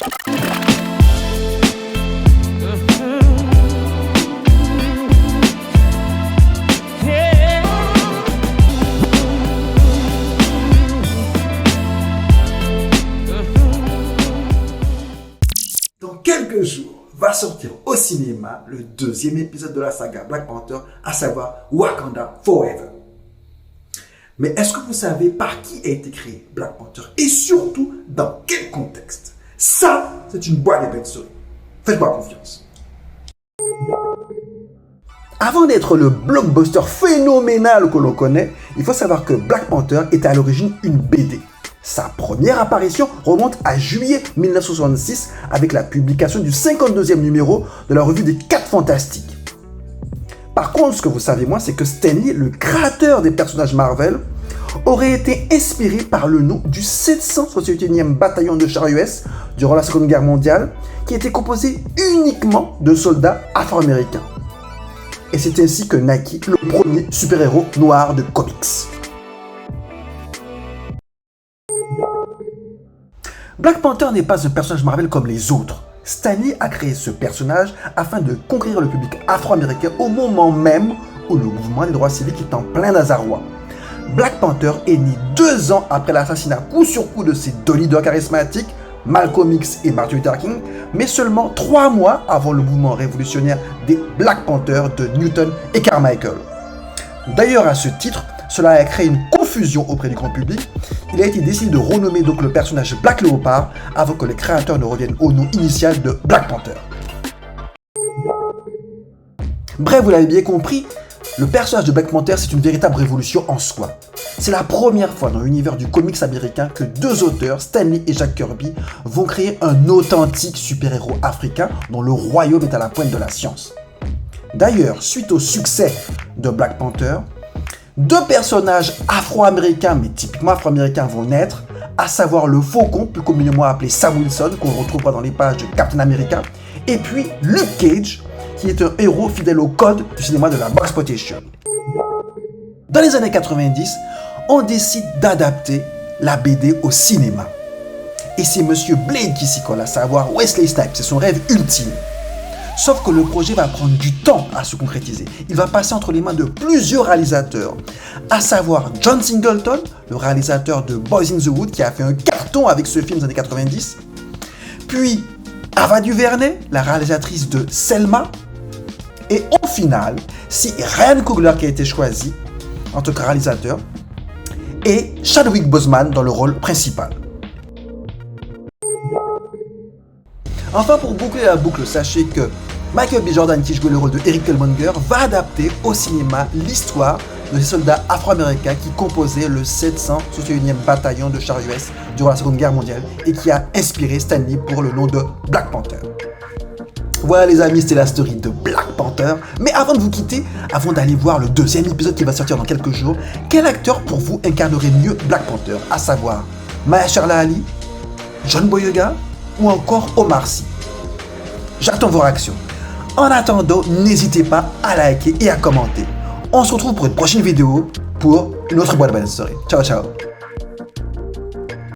Dans quelques jours, va sortir au cinéma le deuxième épisode de la saga Black Panther, à savoir Wakanda Forever. Mais est-ce que vous savez par qui a été créé Black Panther et surtout dans quel contexte? Ça, c'est une boîte de bêtes souris. Faites-moi confiance. Avant d'être le blockbuster phénoménal que l'on connaît, il faut savoir que Black Panther était à l'origine une BD. Sa première apparition remonte à juillet 1966 avec la publication du 52e numéro de la revue des 4 Fantastiques. Par contre, ce que vous savez moins, c'est que Stan Lee, le créateur des personnages Marvel, aurait été inspiré par le nom du 761e bataillon de chars US durant la Seconde Guerre mondiale, qui était composé uniquement de soldats afro-américains. Et c'est ainsi que naquit le premier super-héros noir de comics. Black Panther n'est pas un personnage Marvel comme les autres. Stan Lee a créé ce personnage afin de conquérir le public afro-américain au moment même où le mouvement des droits civiques est en plein désarroi. Black Panther est né 2 ans après l'assassinat coup sur coup de ses 2 leaders charismatiques, Malcolm X et Martin Luther King, mais seulement 3 mois avant le mouvement révolutionnaire des Black Panthers de Newton et Carmichael. D'ailleurs, à ce titre, cela a créé une confusion auprès du grand public. Il a été décidé de renommer donc le personnage Black Leopard avant que les créateurs ne reviennent au nom initial de Black Panther. Bref, vous l'avez bien compris, le personnage de Black Panther, c'est une véritable révolution en soi. C'est la première fois dans l'univers du comics américain que 2 auteurs, Stan Lee et Jack Kirby, vont créer un authentique super-héros africain dont le royaume est à la pointe de la science. D'ailleurs, suite au succès de Black Panther, 2 personnages afro-américains, mais typiquement afro-américains, vont naître, à savoir le Faucon, plus communément appelé Sam Wilson, qu'on retrouvera dans les pages de Captain America, et puis Luke Cage, qui est un héros fidèle au code du cinéma de la Blaxploitation. Dans les années 90, on décide d'adapter la BD au cinéma. Et c'est Monsieur Blade qui s'y colle, à savoir Wesley Snipes, c'est son rêve ultime. Sauf que le projet va prendre du temps à se concrétiser. Il va passer entre les mains de plusieurs réalisateurs, à savoir John Singleton, le réalisateur de Boys in the Hood, qui a fait un carton avec ce film des années 90, puis Ava DuVernay, la réalisatrice de Selma, et au final, c'est Ryan Coogler qui a été choisi en tant que réalisateur, et Chadwick Boseman dans le rôle principal. Enfin, pour boucler la boucle, sachez que Michael B. Jordan, qui jouait le rôle de Eric Killmonger, va adapter au cinéma l'histoire de ces soldats afro-américains qui composaient le 761e bataillon de chars US durant la Seconde Guerre mondiale et qui a inspiré Stan Lee pour le nom de Black Panther. Voilà les amis, c'était la story de Black Panther. Mais avant de vous quitter, avant d'aller voir le 2e épisode qui va sortir dans quelques jours, quel acteur pour vous incarnerait mieux Black Panther, à savoir Mahershala Ali, John Boyega ou encore Omar Sy? J'attends vos réactions. En attendant, n'hésitez pas à liker et à commenter. On se retrouve pour une prochaine vidéo pour une autre boîte de story. Ciao ciao.